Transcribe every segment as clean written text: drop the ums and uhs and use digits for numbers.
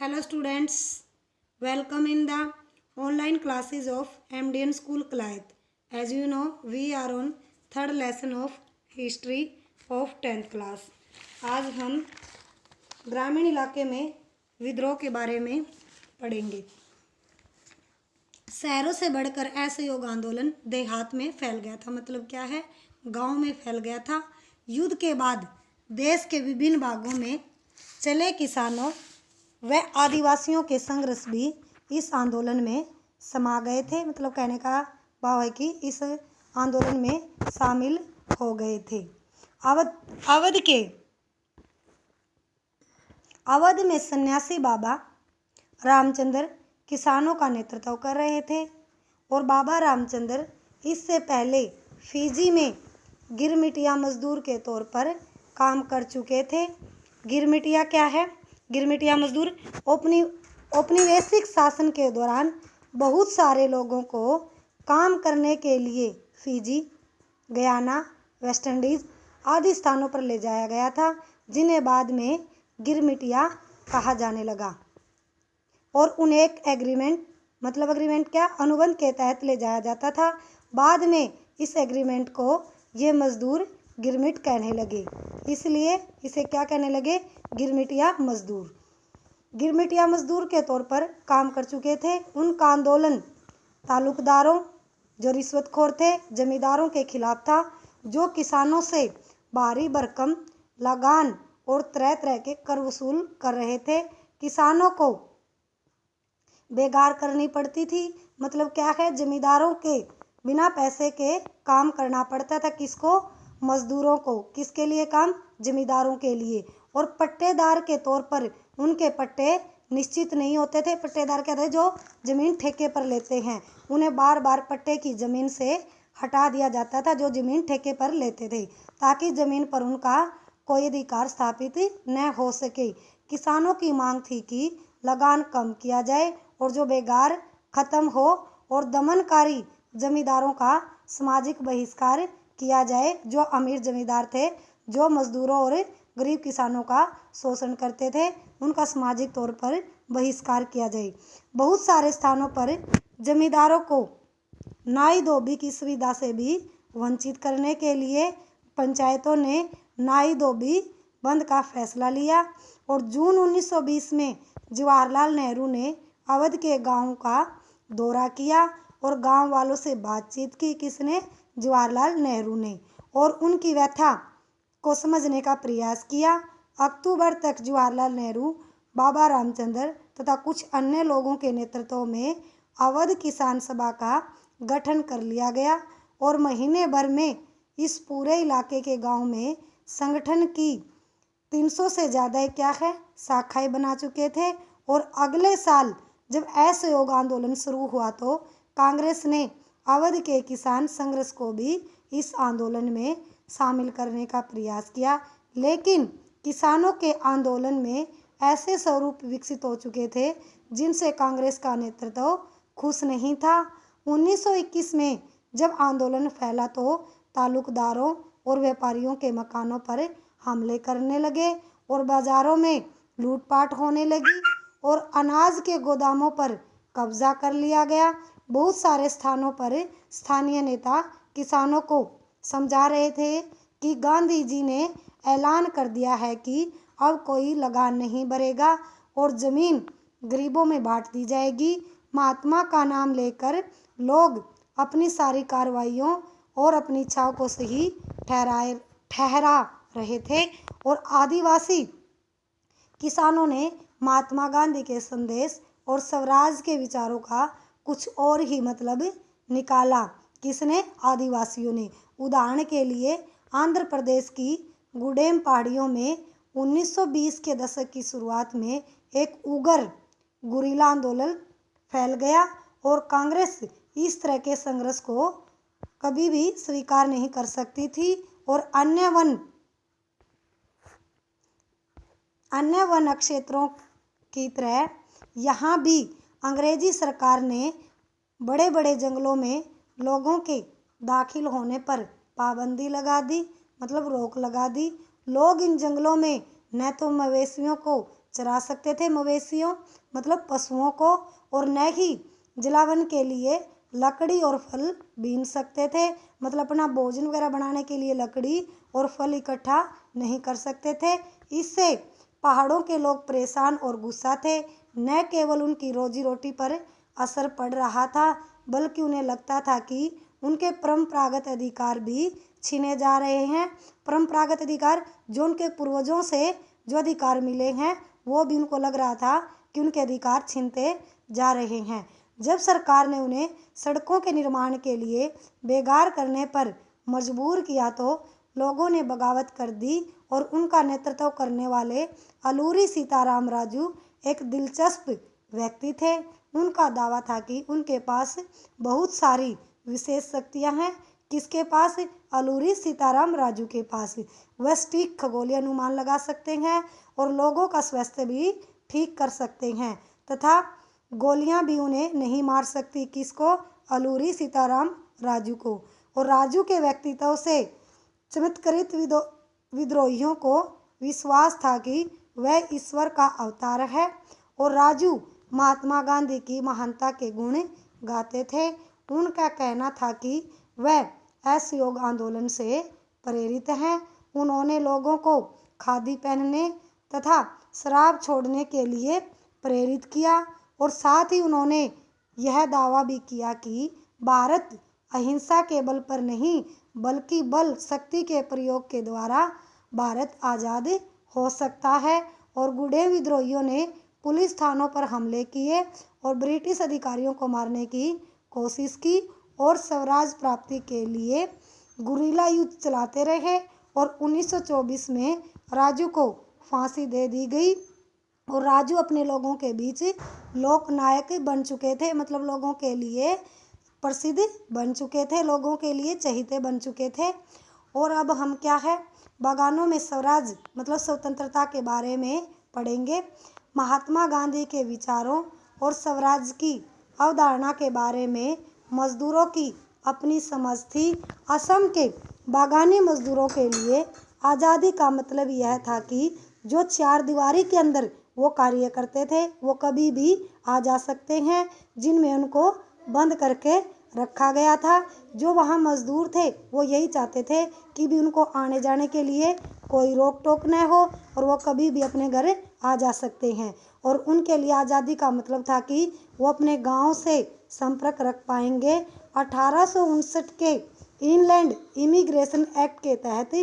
Hello students, welcome in the online classes of MDN School Clyde. As you know, we are on third lesson of history of 10th class. आज हम ग्रामीण इलाके में विद्रोह के बारे में पढ़ेंगे। शहरों से बढ़कर असहयोग आंदोलन देहात में फैल गया था। मतलब क्या है, गांव में फैल गया था। युद्ध के बाद देश के विभिन्न भागों में चले किसानों व आदिवासियों के संघर्ष भी इस आंदोलन में समा गए थे। मतलब कहने का भाव है कि इस आंदोलन में शामिल हो गए थे। अवध में सन्यासी बाबा रामचंद्र किसानों का नेतृत्व कर रहे थे और बाबा रामचंद्र इससे पहले फिजी में गिरमिटिया मजदूर के तौर पर काम कर चुके थे। गिरमिटिया क्या है? गिरमिटिया मजदूर औपनिवेशिक शासन के दौरान बहुत सारे लोगों को काम करने के लिए फिजी, गयाना, वेस्ट इंडीज आदि स्थानों पर ले जाया गया था, जिन्हें बाद में गिरमिटिया कहा जाने लगा और उन्हें एक एग्रीमेंट क्या, अनुबंध के तहत ले जाया जाता था। बाद में इस एग्रीमेंट को ये मजदूर गिरमिट कहने लगे, इसलिए इसे क्या कहने लगे? गिरमिटिया मजदूर। गिरमिटिया मजदूर के तौर पर काम कर चुके थे। उनका आंदोलन तालुकदारों, जो रिश्वतखोर थे, जमींदारों के खिलाफ था, जो किसानों से भारी भरकम लगान और तरह तरह के कर वसूल कर रहे थे। किसानों को बेगार करनी पड़ती थी। मतलब क्या है, जमींदारों के बिना पैसे के काम करना पड़ता था। किसको? मजदूरों को। किसके लिए काम? जमींदारों के लिए। और पट्टेदार के तौर पर उनके पट्टे निश्चित नहीं होते थे। पट्टेदार क्या थे? जो जमीन ठेके पर लेते हैं, उन्हें बार बार पट्टे की जमीन से हटा दिया जाता था, जो जमीन ठेके पर लेते थे, ताकि जमीन पर उनका कोई अधिकार स्थापित न हो सके। किसानों की मांग थी कि लगान कम किया जाए और जो बेगार खत्म हो और दमनकारी जमींदारों का सामाजिक बहिष्कार किया जाए। जो अमीर जमींदार थे, जो मजदूरों और गरीब किसानों का शोषण करते थे, उनका सामाजिक तौर पर बहिष्कार किया जाए। बहुत सारे स्थानों पर जमींदारों को नाई धोबी की सुविधा से भी वंचित करने के लिए पंचायतों ने नाई धोबी बंद का फैसला लिया और जून 1920 में जवाहरलाल नेहरू ने अवध के गांव का दौरा किया और गांव वालों से बातचीत की। किसने? जवाहरलाल नेहरू ने। और उनकी व्यथा को समझने का प्रयास किया। अक्टूबर तक जवाहरलाल नेहरू, बाबा रामचंद्र तथा कुछ अन्य लोगों के नेतृत्व में अवध किसान सभा का गठन कर लिया गया और महीने भर में इस पूरे इलाके के गांव में संगठन की 300 से ज़्यादा क्या है, शाखाएं बना चुके थे। और अगले साल जब असहयोग आंदोलन शुरू हुआ तो कांग्रेस ने अवध के किसान संघर्ष को भी इस आंदोलन में शामिल करने का प्रयास किया, लेकिन किसानों के आंदोलन में ऐसे स्वरूप विकसित हो चुके थे जिनसे कांग्रेस का नेतृत्व खुश नहीं था। 1921 में जब आंदोलन फैला तो तालुकदारों और व्यापारियों के मकानों पर हमले करने लगे और बाजारों में लूटपाट होने लगी और अनाज के गोदामों पर कब्जा कर लिया गया। बहुत सारे स्थानों पर स्थानीय नेता किसानों को समझा रहे थे कि गांधी जी ने ऐलान कर दिया है कि अब कोई लगान नहीं भरेगा और ज़मीन गरीबों में बांट दी जाएगी। महात्मा का नाम लेकर लोग अपनी सारी कार्रवाइयों और अपनी इच्छाओं को सही ठहरा रहे थे और आदिवासी किसानों ने महात्मा गांधी के संदेश और स्वराज के विचारों का कुछ और ही मतलब निकाला। किसने? आदिवासियों ने। उदाहरण के लिए आंध्र प्रदेश की गुडेम पहाड़ियों में 1920 के दशक की शुरुआत में एक उग्र गुरिल्ला आंदोलन फैल गया और कांग्रेस इस तरह के संघर्ष को कभी भी स्वीकार नहीं कर सकती थी और अन्य वन क्षेत्रों की तरह यहाँ भी अंग्रेजी सरकार ने बड़े बड़े जंगलों में लोगों के दाखिल होने पर पाबंदी लगा दी, मतलब रोक लगा दी। लोग इन जंगलों में न तो मवेशियों को चरा सकते थे मवेशियों मतलब पशुओं को, और न ही जलावन के लिए लकड़ी और फल बीन सकते थे, मतलब अपना भोजन वगैरह बनाने के लिए लकड़ी और फल इकट्ठा नहीं कर सकते थे। इससे पहाड़ों के लोग परेशान और गुस्सा थे। न केवल उनकी रोजी रोटी पर असर पड़ रहा था, बल्कि उन्हें लगता था कि उनके परंपरागत अधिकार भी छीने जा रहे हैं। परंपरागत अधिकार जो उनके पूर्वजों से जो अधिकार मिले हैं, वो भी उनको लग रहा था कि उनके अधिकार छीनते जा रहे हैं। जब सरकार ने उन्हें सड़कों के निर्माण के लिए बेगार करने पर मजबूर किया तो लोगों ने बगावत कर दी, और उनका नेतृत्व करने वाले अलूरी सीताराम राजू एक दिलचस्प व्यक्ति थे। उनका दावा था कि उनके पास बहुत सारी विशेष शक्तियां हैं। किसके पास? अलूरी सीताराम राजू के पास। वह सटीक खगोलीय अनुमान लगा सकते हैं और लोगों का स्वास्थ्य भी ठीक कर सकते हैं, तथा गोलियां भी उन्हें नहीं मार सकती। किसको? अलूरी सीताराम राजू को। और राजू के व्यक्तित्व से चमत्कृत विद्रोहियों को विश्वास था कि वह ईश्वर का अवतार है, और राजू महात्मा गांधी की महानता के गुण गाते थे। उनका कहना था कि वह असहयोग आंदोलन से प्रेरित हैं। उन्होंने लोगों को खादी पहनने तथा शराब छोड़ने के लिए प्रेरित किया, और साथ ही उन्होंने यह दावा भी किया कि भारत अहिंसा के बल पर नहीं, बल्कि बल शक्ति के प्रयोग के द्वारा भारत आज़ाद हो सकता है। और गुर्दे विद्रोहियों ने पुलिस थानों पर हमले किए और ब्रिटिश अधिकारियों को मारने की कोशिश की, और स्वराज प्राप्ति के लिए गुरिल्ला युद्ध चलाते रहे। और 1924 में राजू को फांसी दे दी गई, और राजू अपने लोगों के बीच लोकनायक बन चुके थे, मतलब लोगों के लिए प्रसिद्ध बन चुके थे, लोगों के लिए चहेते बन चुके थे। और अब हम क्या है, बागानों में स्वराज मतलब स्वतंत्रता के बारे में पढ़ेंगे। महात्मा गांधी के विचारों और स्वराज की अवधारणा के बारे में मजदूरों की अपनी समझ थी। असम के बागानी मजदूरों के लिए आज़ादी का मतलब यह था कि जो चार दीवारी के अंदर वो कार्य करते थे, वो कभी भी आ जा सकते हैं, जिनमें उनको बंद करके रखा गया था। जो वहाँ मजदूर थे वो यही चाहते थे कि भी उनको आने जाने के लिए कोई रोक टोक न हो, और वो कभी भी अपने घर आ जा सकते हैं। और उनके लिए आज़ादी का मतलब था कि वो अपने गांव से संपर्क रख पाएंगे। 1859 के इनलैंड इमिग्रेशन एक्ट के तहत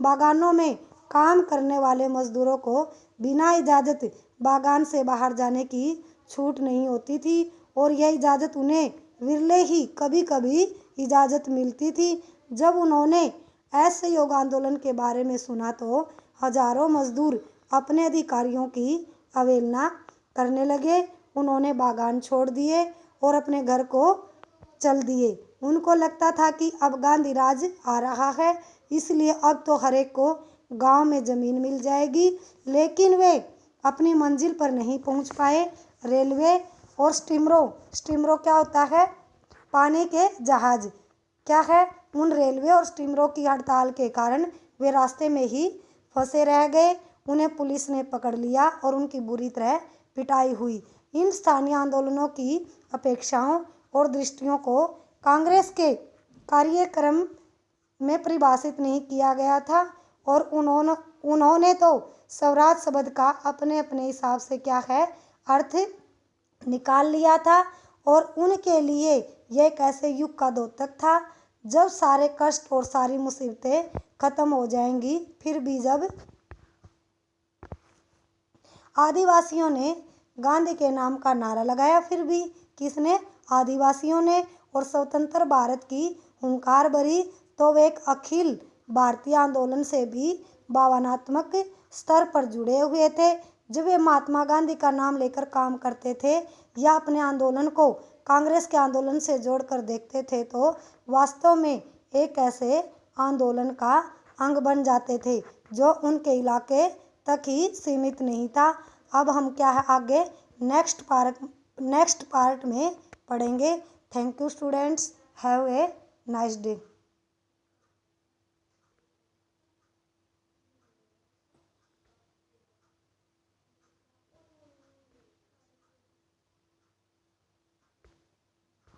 बागानों में काम करने वाले मजदूरों को बिना इजाज़त बागान से बाहर जाने की छूट नहीं होती थी, और यह इजाज़त उन्हें विरले ही कभी कभी इजाज़त मिलती थी। जब उन्होंने असहयोग आंदोलन के बारे में सुना तो हजारों मजदूर अपने अधिकारियों की अवहेलना करने लगे। उन्होंने बागान छोड़ दिए और अपने घर को चल दिए। उनको लगता था कि अब गांधी राज आ रहा है, इसलिए अब तो हर एक को गांव में ज़मीन मिल जाएगी। लेकिन वे अपनी मंजिल पर नहीं पहुंच पाए। रेलवे और स्टीमरों क्या होता है? पानी के जहाज क्या है? उन रेलवे और स्टीमरों की हड़ताल के कारण वे रास्ते में ही फंसे रह गए। उन्हें पुलिस ने पकड़ लिया और उनकी बुरी तरह पिटाई हुई। इन स्थानीय आंदोलनों की अपेक्षाओं और दृष्टियों को कांग्रेस के कार्यक्रम में परिभाषित नहीं किया गया था, और उन्होंने तो स्वराज शब्द का अपने अपने हिसाब से क्या है अर्थ निकाल लिया था। और उनके लिए यह एक ऐसे युग का द्योतक था जब सारे कष्ट और सारी मुसीबतें खत्म हो जाएंगी। फिर भी जब आदिवासियों ने गांधी के नाम का नारा लगाया, फिर भी किसने? आदिवासियों ने। और स्वतंत्र भारत की हुंकार भरी, तो वे एक अखिल भारतीय आंदोलन से भी भावनात्मक स्तर पर जुड़े हुए थे। जब वे महात्मा गांधी का नाम लेकर काम करते थे या अपने आंदोलन को कांग्रेस के आंदोलन से जोड़कर देखते थे, तो वास्तव में एक ऐसे आंदोलन का अंग बन जाते थे जो उनके इलाके तक ही सीमित नहीं था। अब हम क्या है आगे नेक्स्ट पार्ट में पढ़ेंगे। Thank you students, have a nice day.